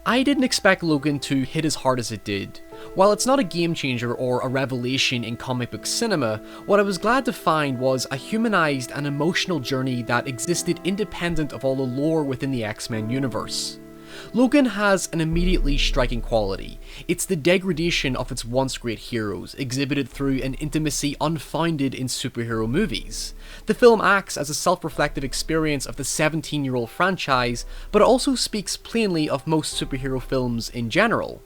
I didn't expect Logan to hit as hard as it did. While it's not a game changer or a revelation in comic book cinema, what I was glad to find was a humanized and emotional journey that existed independent of all the lore within the X-Men universe. Logan has an immediately striking quality. It's the degradation of its once great heroes, exhibited through an intimacy unfounded in superhero movies. The film acts as a self-reflective experience of the 17-year-old franchise, but it also speaks plainly of most superhero films in general.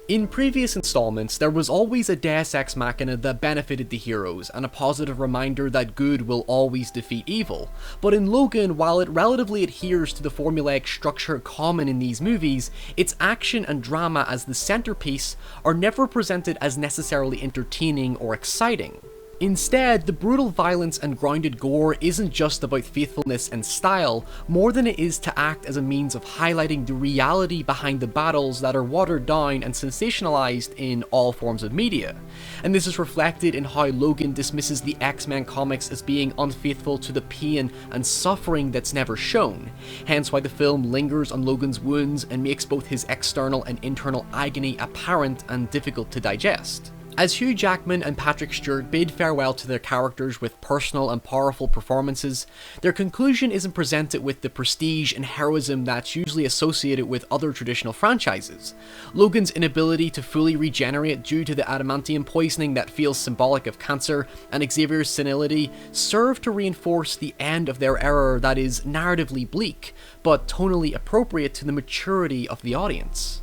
In previous installments, there was always a deus ex machina that benefited the heroes, and a positive reminder that good will always defeat evil. But in Logan, while it relatively adheres to the formulaic structure common in these movies, its action and drama as the centerpiece are never presented as necessarily entertaining or exciting. Instead, the brutal violence and grounded gore isn't just about faithfulness and style, more than it is to act as a means of highlighting the reality behind the battles that are watered down and sensationalized in all forms of media. And this is reflected in how Logan dismisses the X-Men comics as being unfaithful to the pain and suffering that's never shown, hence why the film lingers on Logan's wounds and makes both his external and internal agony apparent and difficult to digest. As Hugh Jackman and Patrick Stewart bid farewell to their characters with personal and powerful performances, their conclusion isn't presented with the prestige and heroism that's usually associated with other traditional franchises. Logan's inability to fully regenerate due to the adamantium poisoning that feels symbolic of cancer, and Xavier's senility serve to reinforce the end of their era that is narratively bleak, but tonally appropriate to the maturity of the audience.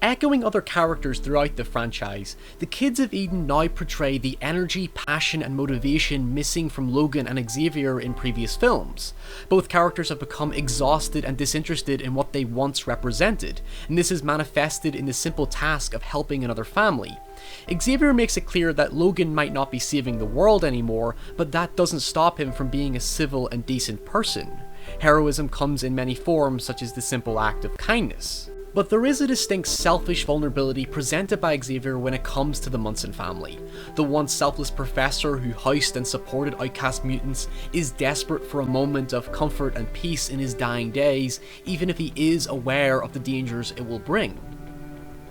Echoing other characters throughout the franchise, the Kids of Eden now portray the energy, passion and motivation missing from Logan and Xavier in previous films. Both characters have become exhausted and disinterested in what they once represented, and this is manifested in the simple task of helping another family. Xavier makes it clear that Logan might not be saving the world anymore, but that doesn't stop him from being a civil and decent person. Heroism comes in many forms, such as the simple act of kindness. But there is a distinct selfish vulnerability presented by Xavier when it comes to the Munson family. The once selfless professor who housed and supported outcast mutants is desperate for a moment of comfort and peace in his dying days, even if he is aware of the dangers it will bring.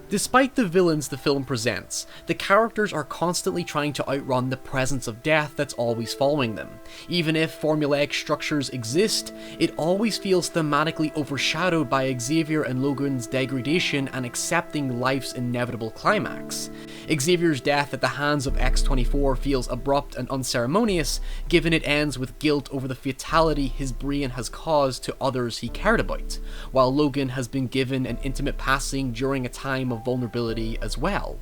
Despite the villains the film presents, the characters are constantly trying to outrun the presence of death that's always following them. Even if formulaic structures exist, it always feels thematically overshadowed by Xavier and Logan's degradation and accepting life's inevitable climax. Xavier's death at the hands of X-24 feels abrupt and unceremonious, given it ends with guilt over the fatality his brain has caused to others he cared about, while Logan has been given an intimate passing during a time of vulnerability as well.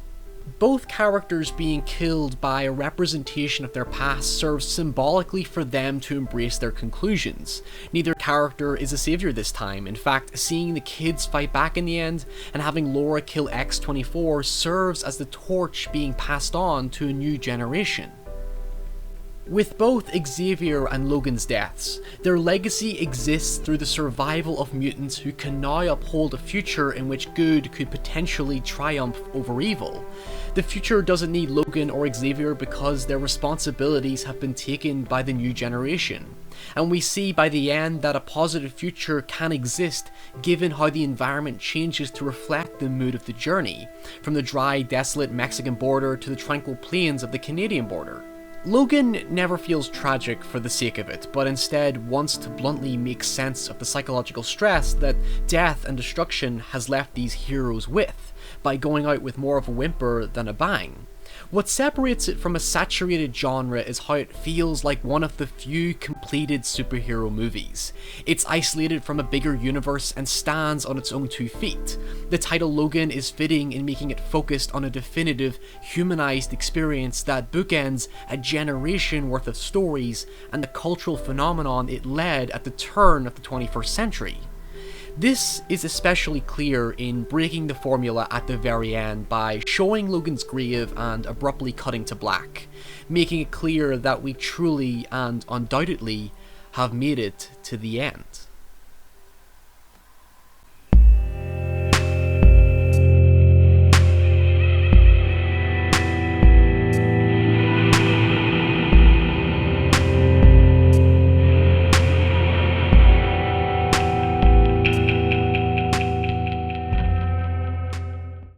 Both characters being killed by a representation of their past serves symbolically for them to embrace their conclusions. Neither character is a savior this time. In fact, seeing the kids fight back in the end and having Laura kill X-24 serves as the torch being passed on to a new generation. With both Xavier and Logan's deaths, their legacy exists through the survival of mutants who can now uphold a future in which good could potentially triumph over evil. The future doesn't need Logan or Xavier because their responsibilities have been taken by the new generation. And we see by the end that a positive future can exist given how the environment changes to reflect the mood of the journey, from the dry, desolate Mexican border to the tranquil plains of the Canadian border. Logan never feels tragic for the sake of it, but instead wants to bluntly make sense of the psychological stress that death and destruction has left these heroes with, by going out with more of a whimper than a bang. What separates it from a saturated genre is how it feels like one of the few completed superhero movies. It's isolated from a bigger universe and stands on its own 2 feet. The title Logan is fitting in making it focused on a definitive, humanized experience that bookends a generation worth of stories and the cultural phenomenon it led at the turn of the 21st century. This is especially clear in breaking the formula at the very end by showing Logan's grave and abruptly cutting to black, making it clear that we truly and undoubtedly have made it to the end.